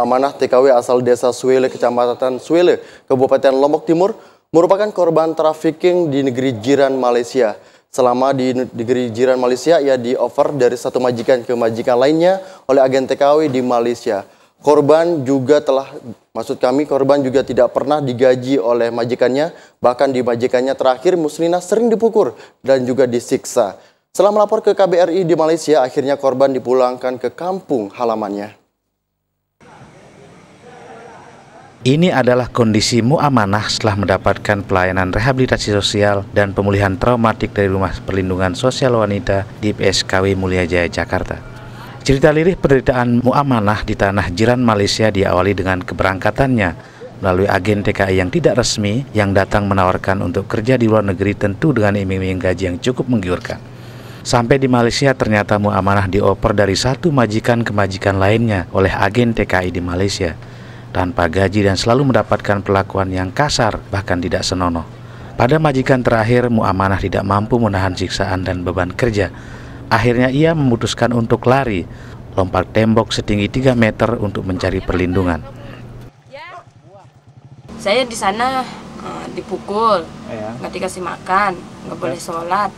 Mu'amanah TKW asal Desa Suele, Kecamatan Suele, Kabupaten Lombok Timur, merupakan korban trafficking di negeri jiran Malaysia. Selama di negeri jiran Malaysia, ia di-offer dari satu majikan ke majikan lainnya oleh agen TKW di Malaysia. Korban juga tidak pernah digaji oleh majikannya, bahkan di majikannya terakhir Muslinah sering dipukul dan juga disiksa. Setelah melapor ke KBRI di Malaysia, akhirnya korban dipulangkan ke kampung halamannya. Ini adalah kondisi Mu'amanah setelah mendapatkan pelayanan rehabilitasi sosial dan pemulihan traumatik dari Rumah Perlindungan Sosial Wanita di PSKW Mulia Jaya, Jakarta. Cerita lirih penderitaan Mu'amanah di tanah jiran Malaysia diawali dengan keberangkatannya melalui agen TKI yang tidak resmi yang datang menawarkan untuk kerja di luar negeri, tentu dengan iming-iming gaji yang cukup menggiurkan. Sampai di Malaysia, ternyata Mu'amanah dioper dari satu majikan ke majikan lainnya oleh agen TKI di Malaysia, tanpa gaji dan selalu mendapatkan perlakuan yang kasar, bahkan tidak senonoh. Pada majikan terakhir, Mu'amanah tidak mampu menahan siksaan dan beban kerja. Akhirnya ia memutuskan untuk lari, lompat tembok setinggi 3 meter untuk mencari perlindungan. Saya di sana dipukul, nggak dikasih makan, nggak boleh sholat.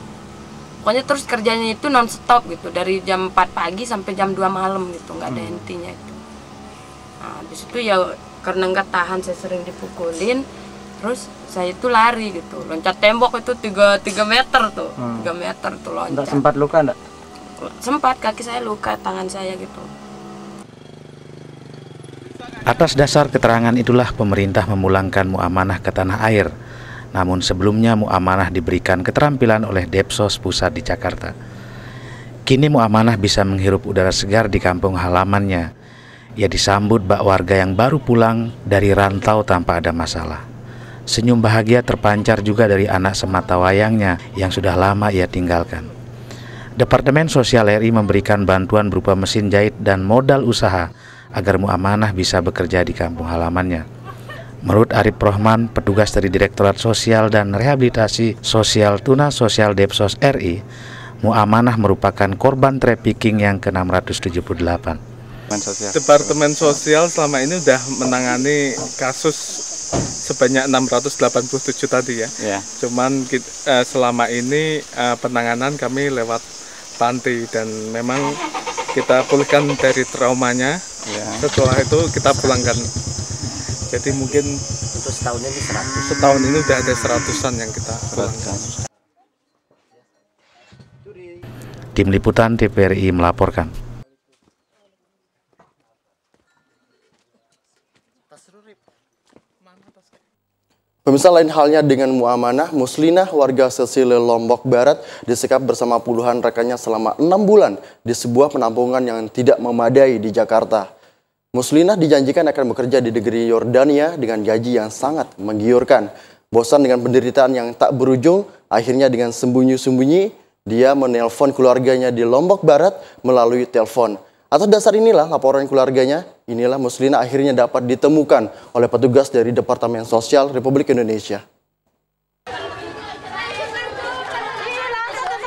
Pokoknya terus kerjanya itu non-stop gitu, dari jam 4 pagi sampai jam 2 malam gitu, nggak ada hentinya gitu. Nah, habis itu ya karena nggak tahan, saya sering dipukulin, terus saya itu lari gitu, loncat tembok itu 3 meter tuh, 3 meter tuh loncat. Nggak sempat luka enggak? Sempat, kaki saya luka, tangan saya gitu. Atas dasar keterangan itulah pemerintah memulangkan Mu'amanah ke tanah air. Namun sebelumnya Mu'amanah diberikan keterampilan oleh Depsos Pusat di Jakarta. Kini Mu'amanah bisa menghirup udara segar di kampung halamannya. Ia disambut bak warga yang baru pulang dari rantau tanpa ada masalah. Senyum bahagia terpancar juga dari anak sematawayangnya yang sudah lama ia tinggalkan. Departemen Sosial RI memberikan bantuan berupa mesin jahit dan modal usaha agar Mu'amanah bisa bekerja di kampung halamannya. Menurut Arif Rohman, petugas dari Direktorat Sosial dan Rehabilitasi Sosial Tuna Sosial Depsos RI, Mu'amanah merupakan korban trafficking yang ke-678. Departemen Sosial selama ini sudah menangani kasus sebanyak 687 tadi ya. Cuman selama ini penanganan kami lewat panti dan memang kita pulihkan dari traumanya. Setelah itu kita pulangkan. Jadi mungkin Untuk setahun ini 100. Setahun ini udah ada 100-an yang kita pulangkan. Tim Liputan TVRI melaporkan. Pemirsa, lain halnya dengan Mu'amanah, Muslinah warga Sesile Lombok Barat disekap bersama puluhan rekannya selama 6 bulan di sebuah penampungan yang tidak memadai di Jakarta. Muslinah dijanjikan akan bekerja di negeri Yordania dengan gaji yang sangat menggiurkan. Bosan dengan penderitaan yang tak berujung, akhirnya dengan sembunyi-sembunyi dia menelpon keluarganya di Lombok Barat melalui telepon. Atas dasar inilah laporan keluarganya, inilah Muslinah akhirnya dapat ditemukan oleh petugas dari Departemen Sosial Republik Indonesia.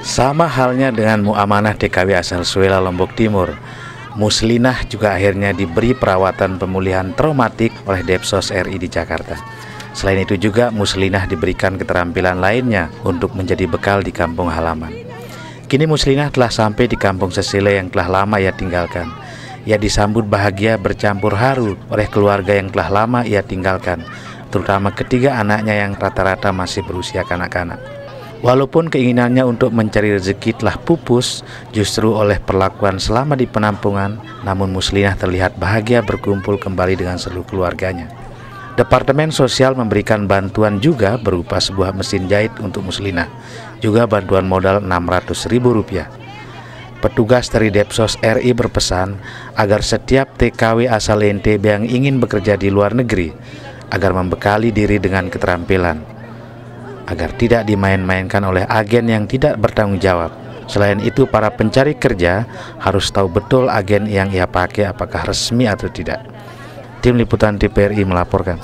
Sama halnya dengan Mu'amanah TKW asal Suela, Lombok Timur, Muslinah juga akhirnya diberi perawatan pemulihan traumatik oleh Depsos RI di Jakarta. Selain itu juga Muslinah diberikan keterampilan lainnya untuk menjadi bekal di kampung halaman. Kini Muslinah telah sampai di kampung Sesile yang telah lama ia tinggalkan. Ia disambut bahagia bercampur haru oleh keluarga yang telah lama ia tinggalkan, terutama ketiga anaknya yang rata-rata masih berusia kanak-kanak. Walaupun keinginannya untuk mencari rezeki telah pupus justru oleh perlakuan selama di penampungan, namun Muslinah terlihat bahagia berkumpul kembali dengan seluruh keluarganya. Departemen Sosial memberikan bantuan juga berupa sebuah mesin jahit untuk Muslinah, juga bantuan modal Rp600.000. Petugas dari Depsos RI berpesan agar setiap TKW asal NTB yang ingin bekerja di luar negeri agar membekali diri dengan keterampilan, agar tidak dimain-mainkan oleh agen yang tidak bertanggung jawab. Selain itu, para pencari kerja harus tahu betul agen yang ia pakai apakah resmi atau tidak. Tim Liputan TVRI melaporkan.